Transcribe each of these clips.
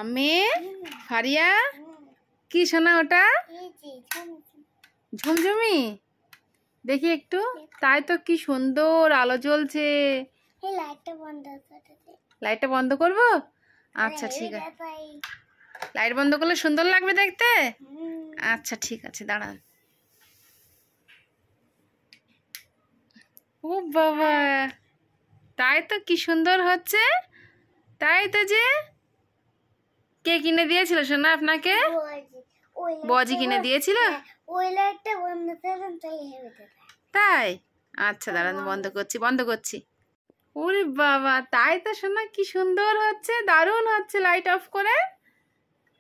আমি ফারিয়া কি শোনা ওটা ঝুমঝুমি দেখি একটু তাই তো কি সুন্দর আলো জ্বলছে লাইটটা বন্ধ করব আচ্ছা ঠিক আছে লাইট বন্ধ করলে সুন্দর লাগবে দেখতে আচ্ছা ঠিক আছে দাঁড়ান ও বাবা তাই তো কি সুন্দর হচ্ছে তাই তো যে কে কিনে দিয়েছিল সোনা আপনাকে বজি কিনে দিয়েছিল তাই আচ্ছা দাঁড়ান বন্ধ করছি ওরে বাবা তাই তো সোনা কি সুন্দর হচ্ছে দারুণ হচ্ছে লাইট অফ করে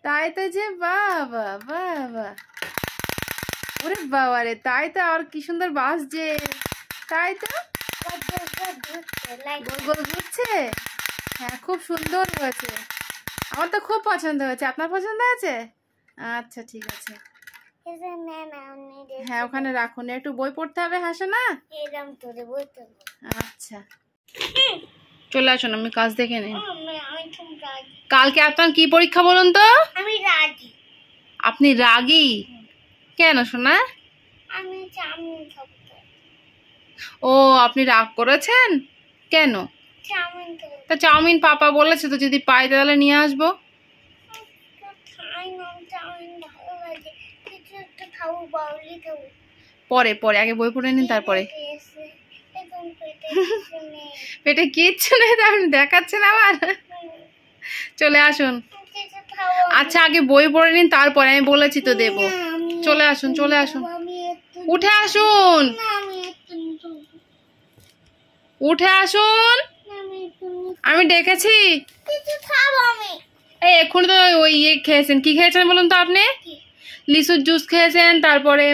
তাই তো যে বাবা বাবা ওরে বাবা রে তাই তো আর কি সুন্দর বাজছে তাই তো গোল গোল ঘুরছে হ্যাঁ খুব সুন্দর হয়েছে আমার তো খুব পছন্দ হয়েছে আপনার পছন্দ হয়েছে আচ্ছা ঠিক আছে হ্যাঁ ওখানে রাখুন একটু বই পড়তে হবে হাসে না আচ্ছা চলে আসুন আমি কাজ দেখে নিই কালকে আপনার কি পরীক্ষা বলুন তো আপনি রাগী কেন সোনা ও আপনি রাগ করেছেন কেন তা চাউমিন পাপা বলেছে তো যদি পাই তাহলে নিয়ে আসবো পরে পরে আগে বই পড়ে নিন তারপরে পেটে কিচ্ছু নেই আপনি দেখাচ্ছেন আবার চলে আসুন আচ্ছা আগে বই পড়ে নিন তারপরে আমি বলেছি তো দেবো চলে আসুন উঠে আসুন আমি ডেকেছি এই এক্ষুনি তো ওই ইয়ে খেয়েছেন কি খেয়েছেন বলুন তো আপনি লিচুর জুস খেয়েছেন তারপরে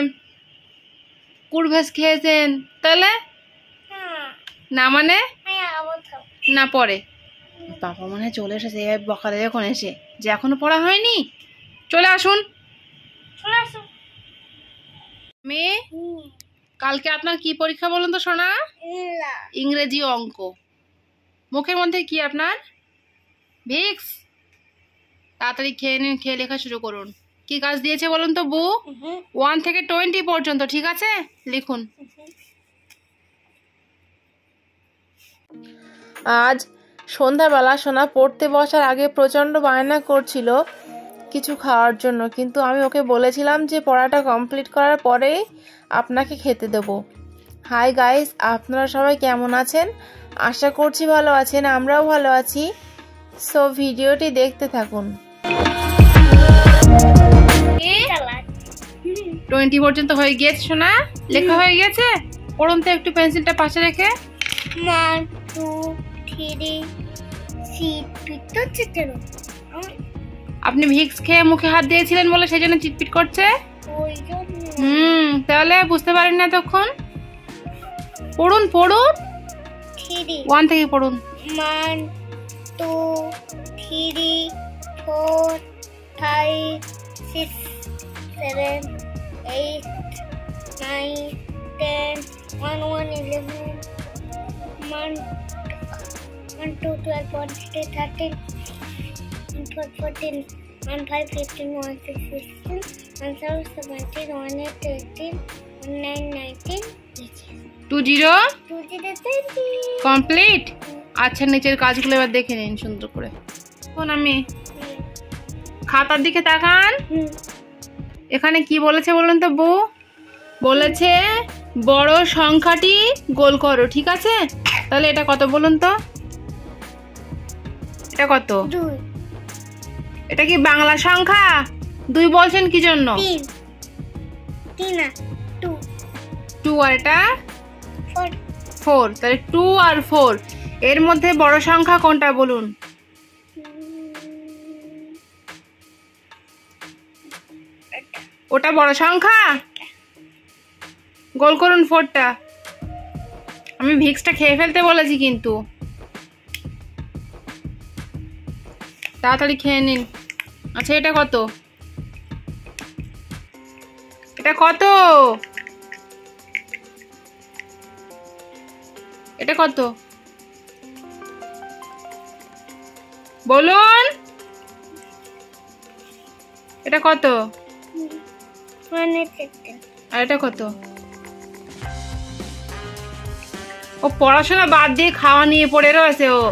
কুড়ভেজ খেয়েছেন তাহলে না মানে না পরে বাবা মনে হয় চলে এসেছে বকা দেয় এখন এসে যে এখনো পড়া হয়নি চলে আসুন মেয়ে কালকে আপনার কি পরীক্ষা বলুন তো সোনা ইংরেজি অঙ্ক মুখের মধ্যে কি আপনার ভিক্স তাড়াতাড়ি খেয়ে নিন খেয়ে লেখা শুরু করুন কি কাজ দিয়েছে বলুন তো বু 1 থেকে 20 পর্যন্ত ঠিক আছে লিখুন আজ সন্ধ্যাবেলা সোনা পড়তে বসার আগে প্রচণ্ড বায়না করছিল কিছু খাওয়ার জন্য কিন্তু আমি ওকে বলেছিলাম যে পড়াটা কমপ্লিট করার পরেই আপনাকে খেতে দেবো হাই গাইস আপনারা সবাই কেমন আছেন আশা করছি ভালো আছেন আমরাও ভালো আছি সো ভিডিওটি দেখতে থাকুন 20 পর্যন্ত হয়ে গিয়েছে সোনা লেখা হয়ে গেছে পড়ুন তো একটু পেন্সিলটা পাশে রেখে 1 2 3 চিটপিট আপনি ভিক্স খেয়ে মুখে হাত দিয়েছিলেন বলে সেই জন্য চিটপিট করছে তাহলে বুঝতে পারেন না তখন পড়ুন 1 থেকে পড়ুন 1 2 3 4 5 6 7 8 9 10 1 1 11 1 2 12 1 3 13 1 4 14 1 5 15 1 6 16 1 7 17 1 8 18 1 9 19 20 কমপ্লিট আচ্ছা নিচের কাজগুলো এবার দেখে নিন সুন্দর করে কোন আমি খাতার দিকে তাকান এখানে কি বলেছে বলুন তো বউ বলেছে বড় সংখ্যাটি গোল করো ঠিক আছে তাহলে এটা কত বলুন তো এটা কত 2 এটা কি বাংলা সংখ্যা 2 বলছেন কি জন্য 3 না 2 আর এটা 4 তাহলে 2 আর 4 এর মধ্যে বড় সংখ্যা কোনটা বলুন ওটা বড় সংখ্যা গোল করুন 4টা আমি ভিক্সটা খেয়ে ফেলতে বলেছি কিন্তু তাড়াতাড়ি খেয়ে নিন আচ্ছা এটা কত এটা কত বলুন এটা কত? 116. আর এটা কত? ও পড়াশোনা বাদ দিয়ে খাওয়া নিয়ে পড়ে রয়েছে ও।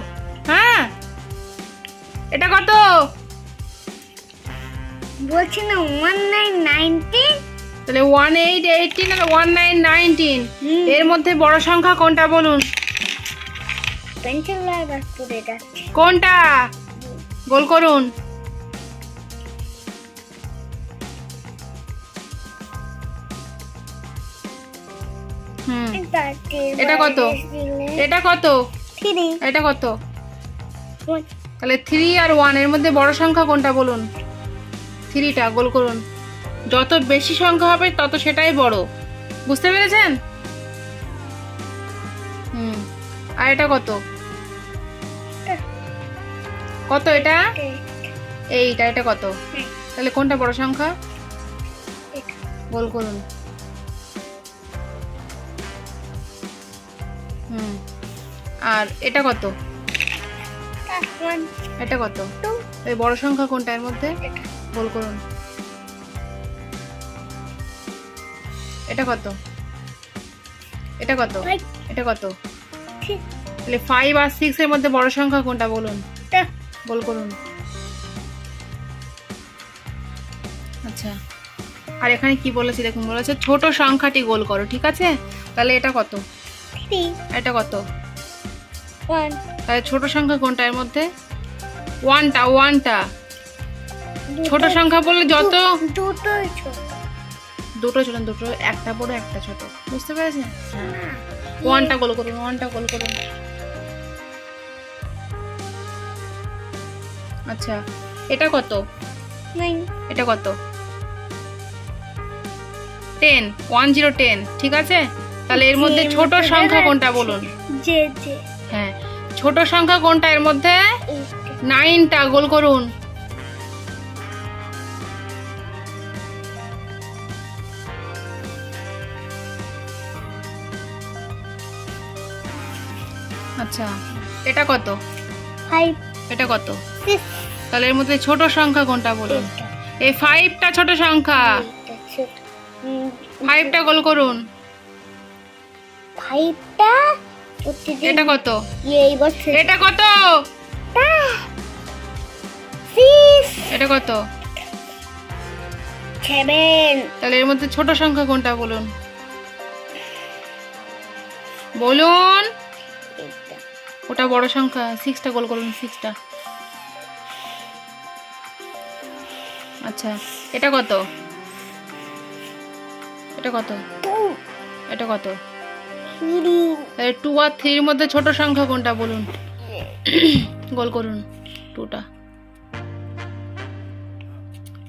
হ্যাঁ, এটা কত? বলছি না 1919. তাহলে 1818 আর 1919 এর মধ্যে বড় সংখ্যা কোনটা বলুন? পেন্সিল বারবার পড়ে যাচ্ছে। কোনটা? গোল করুন। এটা কত? এটা কত? 3. এটা কত? তাহলে 3 আর 1 এর মধ্যে বড় সংখ্যা কোনটা বলুন? 3টা গোল করুন। যত বেশি সংখ্যা হবে তত সেটাই বড়, বুঝতে পেরেছেন? আর এটা কত? কত এটা? এইটা। এটা কত? তাহলে কোনটা বড় সংখ্যা? গোল করুন। আর এটা কত? এটা কত? এই বড় সংখ্যা কোনটা এর মধ্যে? গোল করুন। এটা কত? এটা কত? এটা কত? তাহলে 5 আর 6 এর মধ্যে বড় সংখ্যা কোনটা বলুন? গোল করুন। আচ্ছা, আর এখানে কি বলেছে দেখুন, বলেছে ছোট সংখ্যাটি গোল করো, ঠিক আছে? তাহলে এটা কত? 3. এটা কত? 1. তাহলে ছোট সংখ্যা কোনটা এর মধ্যে? 1টা। ছোট সংখ্যা বললে যত দুটোই ছোট। দুটো ছোট, দুটো, একটা বড় একটা ছোট, বুঝতে পেরেছেন? 1টা গোল করুন। 1টা গোল করুন। আচ্ছা, এটা কত? 9. এটা কত? 10। 10, ঠিক আছে? তাহলে এর মধ্যে ছোট সংখ্যা কোনটা বলুন? জে। হ্যাঁ, ছোট সংখ্যা কোনটা এর মধ্যে? 9টা গোল করুন। আচ্ছা, এটা কত? 5. এটা কত? 6. তাহলে এর মধ্যে ছোট সংখ্যা কোনটা বলুন? এই 5টা ছোট সংখ্যা। 5টা গোল করুন। 5টা। এটা কত? এটা কত? 6. এটা কত? 7. তাহলে এর মধ্যে ছোট সংখ্যা কোনটা বলুন? বলুন। ওটা বড় সংখ্যা। 6টা গোল করুন। 6টা। আচ্ছা, এটা কত? এটা কত? 2. এটা কত? 3. তাহলে 2 আর 3 এর মধ্যে ছোট সংখ্যা কোনটা বলুন? গোল করুন 2টা।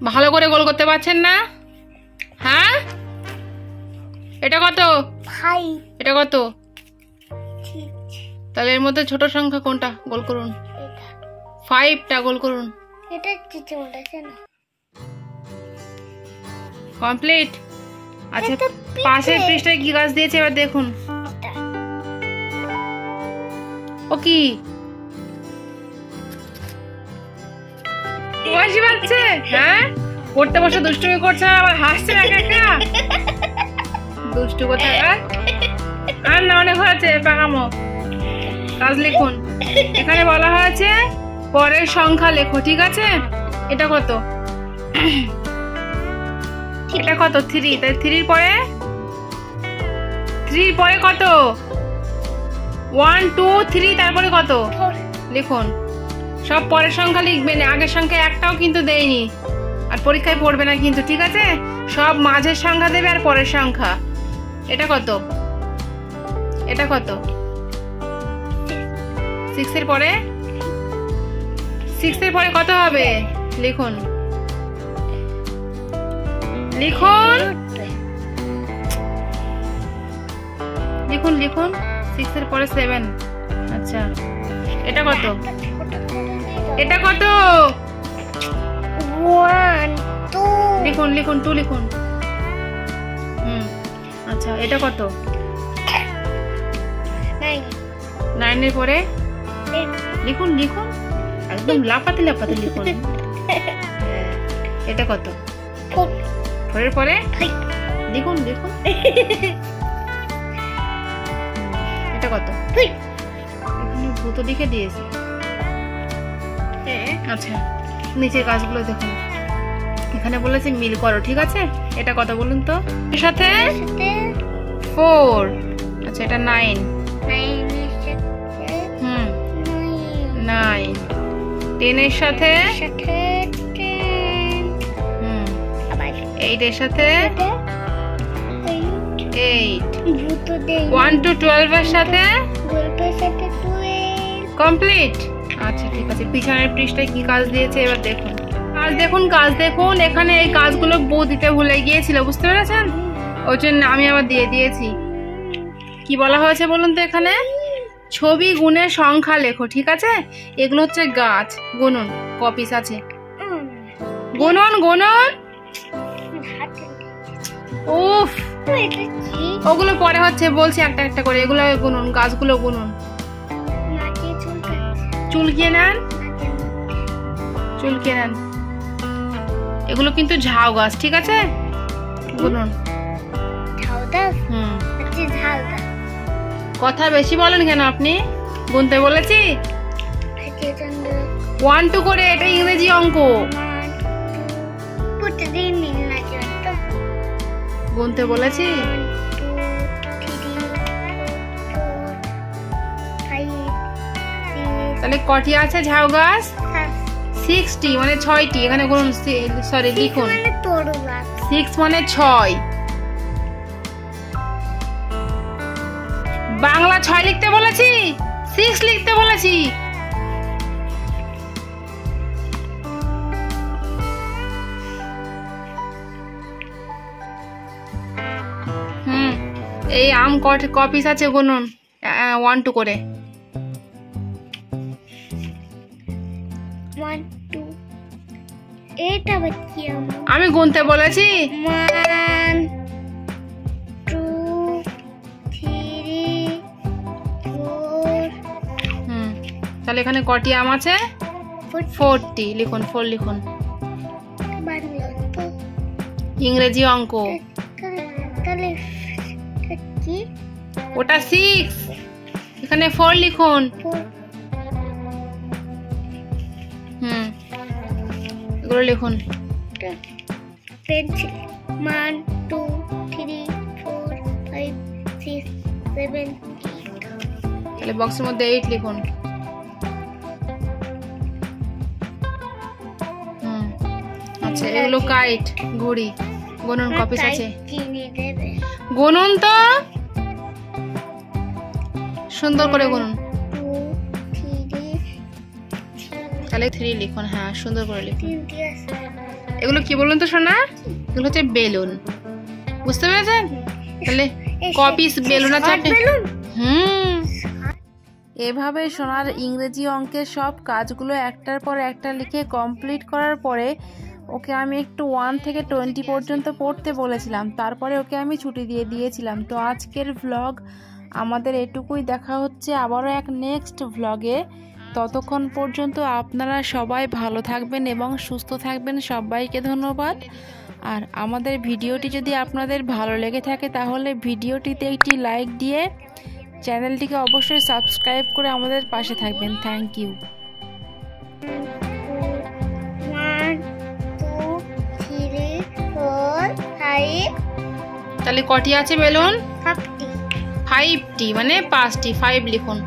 ভালো করে গোল করতে পারছেন না? হ্যাঁ, এটা কত? 5. এটা কত? তাহলে এর মধ্যে ছোট সংখ্যা কোনটা? গোল করুন। 5টা গোল করুন। এটা কিছু আছে না? কমপ্লিট। আচ্ছা, পাশের পৃষ্ঠায় কি গাছ দিয়েছে এবার দেখুন। ও কি হাসি পাচ্ছে? হ্যাঁ, পড়তে বসে দুষ্টুমি করছে আর আবার হাসছে একা একা। দুষ্টু কোথাকার। আর না, অনেক হয়েছে পাকামো। কাজ লিখুন। এখানে বলা হয়েছে পরের সংখ্যা লেখো, ঠিক আছে? এটা কত? এটা কত? 3। তাই 3 পরে 3 পরে কত? 1 2 3, তারপরে কত? লিখুন। সব পরের সংখ্যা লিখবেন, আগের সংখ্যা একটাও কিন্তু দেয়নি, আর পরীক্ষায় পড়বে না কিন্তু, ঠিক আছে? সব মাঝের সংখ্যা দেবে আর পরের সংখ্যা। এটা কত? এটা কত? 6 এর পরে 6 এর পরে কত হবে? লিখুন। লিখুন লিখুন লিখুন 6 এর পরে 7। আচ্ছা, এটা কত? এটা কত? 1 2 লিখুন লিখুন 2 লিখুন। আচ্ছা, এটা কত? 9 9 এর পরে লিখুন লিখুন, একদম লাপাতে লাপাতে লিখুন। এটা কত? 4 4 এর পরে 5 লিখুন লিখুন। এটা কত? 3 এখানে ভূত লিখে দিয়েছে। আচ্ছা নিচের কাজগুলো দেখুন, এখানে বলেছে মিল করো, ঠিক আছে? এটা কত বলুন তো? এর সাথে 4, আচ্ছা এটা 9, 9, 10 এর সাথে 8 এর সাথে 8, 1 to 12 এর সাথে কমপ্লিট। আচ্ছা ঠিক আছে, পিছনের পৃষ্ঠায় কি কাজ দিয়েছে এবার দেখুন। কাজ দেখুন, এখানে এই কাজগুলো বউ দিতে ভুলে গিয়েছিল, বুঝতে পেরেছেন? ওই জন্য আমি আবার দিয়ে দিয়েছি। কি বলা হয়েছে বলুন তো? এখানে ছবি গুণে সংখ্যা লেখো, ঠিক আছে? এগুলো হচ্ছে গাছ, গুনুন, কপিস আছে, গুনুন গুনুন। উফ, ওগুলো পরে হচ্ছে, বলছি একটা একটা করে, এগুলো গুনুন, গাছগুলো গুনুন। চুলকিয়ে নেন, চুলকিয়ে নেন। এগুলো কিন্তু ঝাউ গাছ, ঠিক আছে? গুনুন। কথা বেশি বলেন কেন আপনি? গুনতে বলেছি 1 2 করে, এটা ইংরেজি অঙ্ক। গুনতে বলেছি। তাহলে কটি আছে ঝাউ গাছ? 60, মানে 6টি। এখানে গুনুন, সরি লিখুন, 6 মানে 6। বাংলা 6 লিখতে বলেছি, 6 লিখতে বলেছি। এই আম কপিস আছে, গুনুন 1 2 করে। 1 2 এটা বাকি আমি গুনতে বলেছি। 1 2 3 4। তাহলে এখানে কটি আম আছে? 40, লিখুন 4 লিখুন। ইংরেজি অঙ্ক। তাহলে কি? ওটা 6, এখানে 4 লিখুন। এগুলো লিখুন। পেন্সিল 1 2 3 4 5 6 7 8। তাহলে বক্সের মধ্যে 8 লিখুন। আচ্ছা এগুলো কাইট, ঘড়ি, গুনুন, কপিস আছে, গুনুন তো সুন্দর করে গুনুন। তাহলে 3 লিখুন। হ্যাঁ সুন্দর করে লিখুন। এগুলো কি বলুন তো সোনা? এগুলো হচ্ছে বেলুন, বুঝতে পেরেছেন? তাহলে কপিস বেলুন আছে। এভাবে সোনার ইংরেজি অঙ্কের সব কাজগুলো একটার পর একটা লিখে কমপ্লিট করার পরে ওকে আমি একটু 1 থেকে 20 পর্যন্ত পড়তে বলেছিলাম, তারপরে ওকে আমি ছুটি দিয়ে দিয়েছিলাম। তো আজকের ভ্লগ আমাদের এটুকুই, দেখা হচ্ছে আবারও এক নেক্সট ভ্লগে। ততক্ষণ পর্যন্ত আপনারা সবাই ভালো থাকবেন এবং সুস্থ থাকবেন। সবাইকে ধন্যবাদ। আর আমাদের ভিডিওটি যদি আপনাদের ভালো লেগে থাকে তাহলে ভিডিওটিতে একটি লাইক দিয়ে চ্যানেলটিকে অবশ্যই সাবস্ক্রাইব করে আমাদের পাশে থাকবেন। Thank you. 1 2 3 4 5। তাহলে কটি আছে বেলুন? 5টি। 5টি মানে 5টি, 5 লিখুন।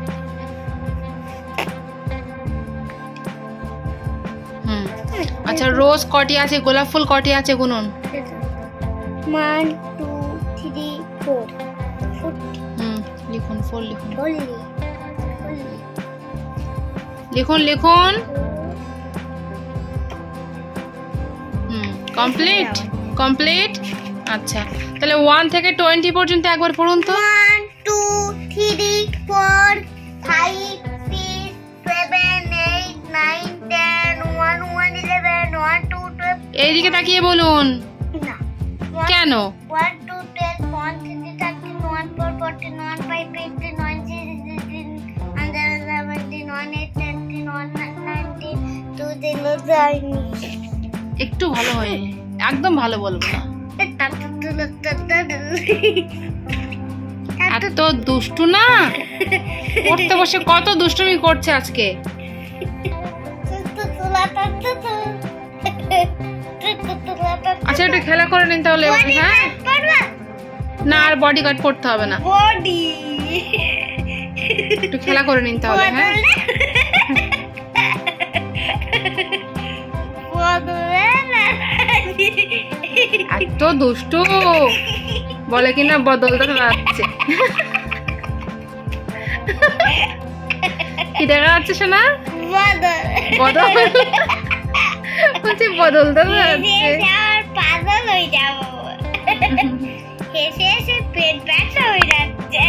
আচ্ছা রোজ কটি আছে? গোলাপ ফুল কটি আছে? গুনুন। 1 2 3 4 লিখুন, 4 লিখুন। লিখুন লিখুন। Complete, complete. আচ্ছা তাহলে 1 থেকে 20 পর্যন্ত একবার পড়ুন তো। 1 2 3 4 5 6 7 8 9 10 1 1 11 1 2 12। এইদিকে তাকিয়ে বলুন। না কেন? 1 2 10 1 3 13 1 4 14 1 5 15 9 16 17 18 19 20 যায়নি। একটু ভালো হয়নি, একদম ভালো বলবো না। এত দুষ্টু না, পড়তে বসে কত দুষ্টুমি করছে আজকে। আচ্ছা একটু খেলা করে নিন তাহলে। হ্যাঁ না, আর বডি গার্ড করতে হবে না, বডি একটু খেলা করে নিন তাহলে। হ্যাঁ এত দুষ্টু, বলে কিনা বদলতে যাচ্ছে। কি দেখা যাচ্ছে শোনা? বদল বলছি বদলতে যাচ্ছে। পাগল হয়ে যাবো, হেসে হেসে পেট ব্যথা হয়ে যাচ্ছে।